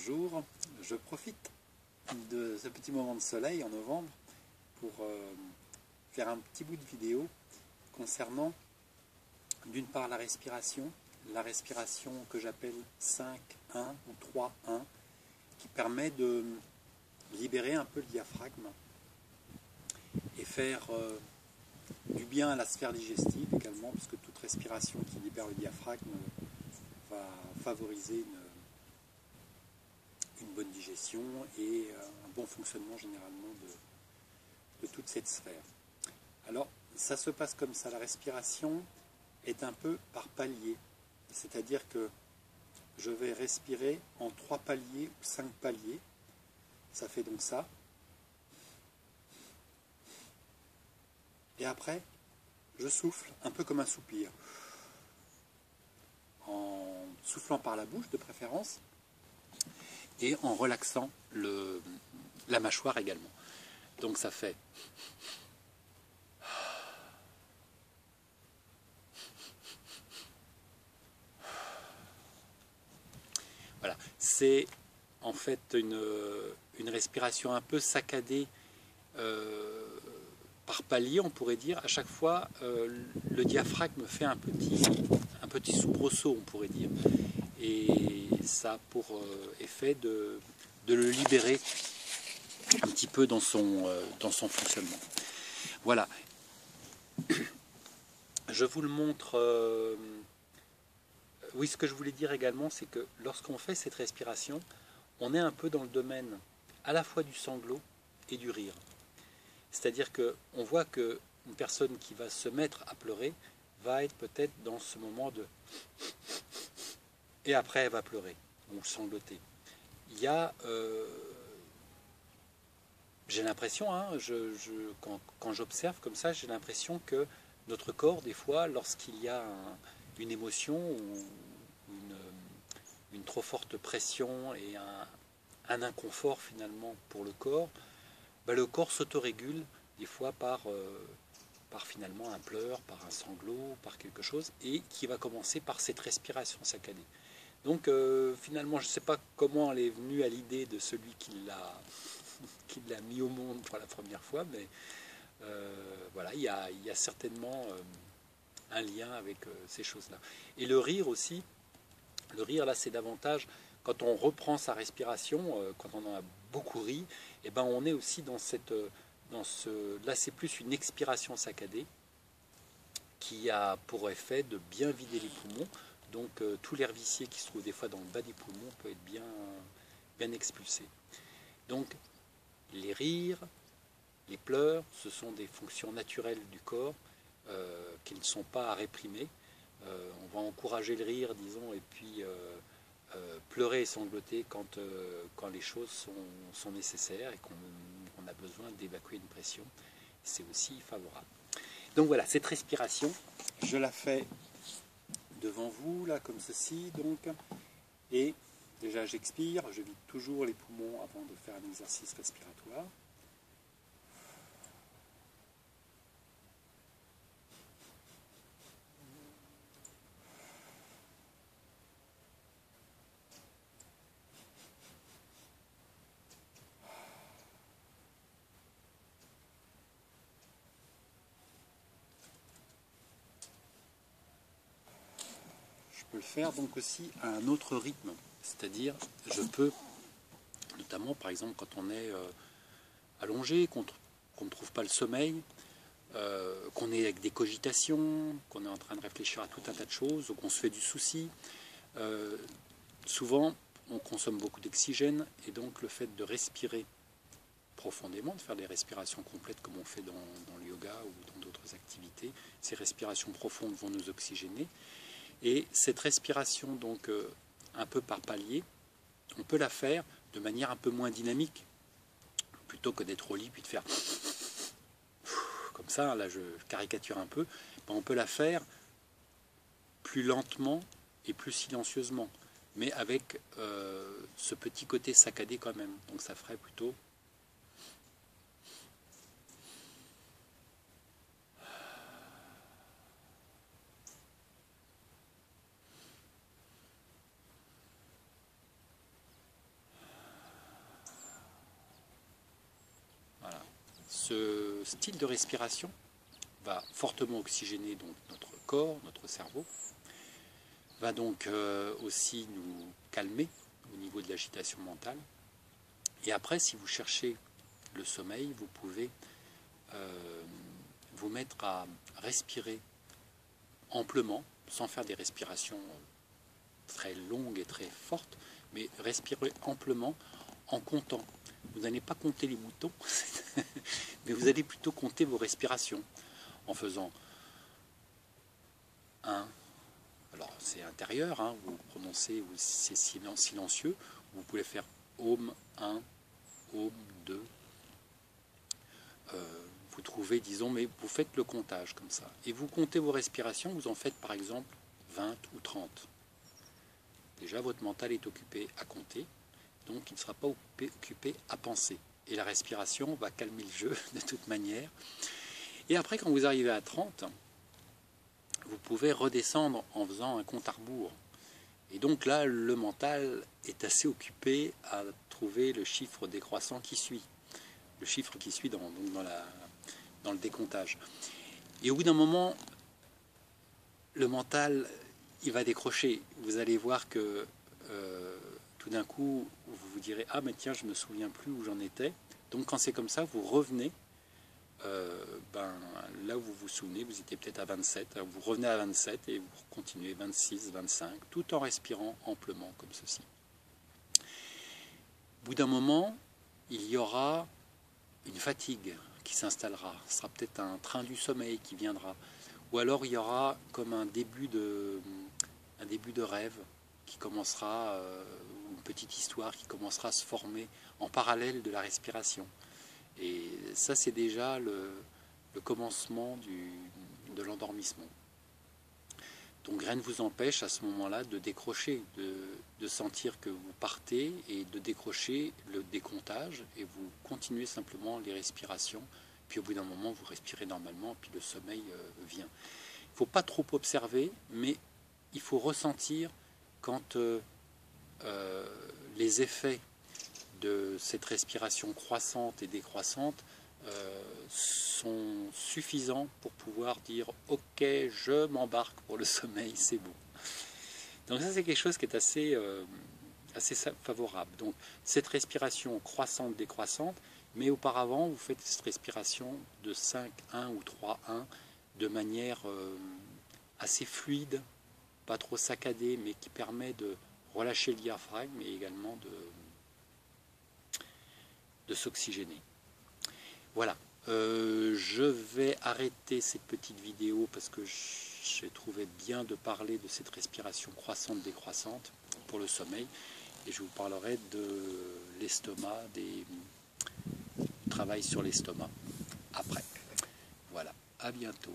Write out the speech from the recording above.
bonjour. Je profite de ce petit moment de soleil en novembre pour faire un petit bout de vidéo concernant d'une part la respiration que j'appelle 5-1 ou 3-1 qui permet de libérer un peu le diaphragme et faire du bien à la sphère digestive également, puisque toute respiration qui libère le diaphragme va favoriser une bonne digestion et un bon fonctionnement généralement de toute cette sphère. Alors ça se passe comme ça, la respiration est un peu par palier, c'est-à-dire que je vais respirer en 3 paliers ou 5 paliers, ça fait donc ça, et après je souffle un peu comme un soupir, en soufflant par la bouche de préférence, et en relaxant la mâchoire également. Donc ça fait... Voilà, c'est en fait une respiration un peu saccadée par palier, on pourrait dire. À chaque fois, le diaphragme fait un petit soubresaut, on pourrait dire. Et ça a pour effet de le libérer un petit peu dans son fonctionnement. Voilà. Je vous le montre... Oui, ce que je voulais dire également, c'est que lorsqu'on fait cette respiration, on est un peu dans le domaine à la fois du sanglot et du rire. C'est-à-dire qu'on voit qu'une personne qui va se mettre à pleurer va être peut-être dans ce moment de... Et après, elle va pleurer ou sangloter. Il y a... j'ai l'impression, hein, quand j'observe comme ça, j'ai l'impression que notre corps, des fois, lorsqu'il y a une émotion ou une trop forte pression et un inconfort finalement pour le corps, le corps s'autorégule des fois par finalement un pleur, par un sanglot, par quelque chose, et qui va commencer par cette respiration saccadée. Donc finalement, je ne sais pas comment elle est venue à l'idée de celui qui l'a mis au monde pour la première fois, mais voilà, il y a certainement un lien avec ces choses-là. Et le rire aussi, le rire là c'est davantage, quand on reprend sa respiration, quand on en a beaucoup ri, et ben on est aussi dans là c'est plus une expiration saccadée qui a pour effet de bien vider les poumons, donc tout l'air vicié qui se trouve des fois dans le bas des poumons peut être bien expulsé. Donc les rires, les pleurs, ce sont des fonctions naturelles du corps qui ne sont pas à réprimer. On va encourager le rire, disons, et puis pleurer et sangloter quand les choses sont nécessaires et qu'on a besoin d'évacuer une pression. C'est aussi favorable. Donc voilà, cette respiration, je la fais devant vous, là, comme ceci, donc, et déjà j'expire, je vide toujours les poumons avant de faire un exercice respiratoire. Je peux le faire donc aussi à un autre rythme, c'est-à-dire je peux, notamment par exemple quand on est allongé, qu'on ne trouve pas le sommeil, qu'on est avec des cogitations, qu'on est en train de réfléchir à tout un tas de choses, ou qu'on se fait du souci, souvent on consomme beaucoup d'oxygène et donc le fait de respirer profondément, de faire des respirations complètes comme on fait dans le yoga ou dans d'autres activités, ces respirations profondes vont nous oxygéner. Et cette respiration, donc un peu par palier, on peut la faire de manière un peu moins dynamique, plutôt que d'être au lit puis de faire comme ça, là je caricature un peu, on peut la faire plus lentement et plus silencieusement, mais avec ce petit côté saccadé quand même. Donc ça ferait plutôt... ce style de respiration va fortement oxygéner donc notre corps, notre cerveau, va donc aussi nous calmer au niveau de l'agitation mentale. Et après, si vous cherchez le sommeil, vous pouvez vous mettre à respirer amplement, sans faire des respirations très longues et très fortes, mais respirer amplement en comptant. Vous n'allez pas compter les boutons, mais vous allez plutôt compter vos respirations en faisant 1. Alors c'est intérieur, hein, vous prononcez, c'est silencieux. Vous pouvez faire Om 1, Om 2. Vous trouvez, disons, mais vous faites le comptage comme ça. Et vous comptez vos respirations, vous en faites par exemple 20 ou 30. Déjà, votre mental est occupé à compter, donc il ne sera pas occupé à penser. Et la respiration va calmer le jeu de toute manière. Et après, quand vous arrivez à 30, vous pouvez redescendre en faisant un compte à rebours. Et donc là, le mental est assez occupé à trouver le chiffre décroissant qui suit. Le chiffre qui suit dans le décomptage. Et au bout d'un moment, le mental, il va décrocher. Vous allez voir que tout d'un coup, vous vous direz « Ah, mais tiens, je ne me souviens plus où j'en étais ». Donc quand c'est comme ça, vous revenez là où vous vous souvenez, vous étiez peut-être à 27, vous revenez à 27 et vous continuez 26, 25, tout en respirant amplement comme ceci. Au bout d'un moment, il y aura une fatigue qui s'installera. Ce sera peut-être un train du sommeil qui viendra. Ou alors il y aura comme un début de rêve qui commencera, une petite histoire qui commencera à se former en parallèle de la respiration. Et ça, c'est déjà le commencement de l'endormissement. Donc rien ne vous empêche à ce moment-là de décrocher, de sentir que vous partez et de décrocher le décomptage et vous continuez simplement les respirations. Puis au bout d'un moment, vous respirez normalement, puis le sommeil vient. Il ne faut pas trop observer, mais il faut ressentir quand les effets de cette respiration croissante et décroissante sont suffisants pour pouvoir dire « Ok, je m'embarque pour le sommeil, c'est bon ». Donc ça, c'est quelque chose qui est assez favorable. Donc cette respiration croissante, décroissante, mais auparavant, vous faites cette respiration de 5-1 ou 3-1 de manière assez fluide, pas trop saccadée, mais qui permet de relâcher le diaphragme et également de s'oxygéner. Voilà, je vais arrêter cette petite vidéo parce que j'ai trouvé bien de parler de cette respiration croissante-décroissante pour le sommeil et je vous parlerai de l'estomac, du travail sur l'estomac après. Voilà, à bientôt.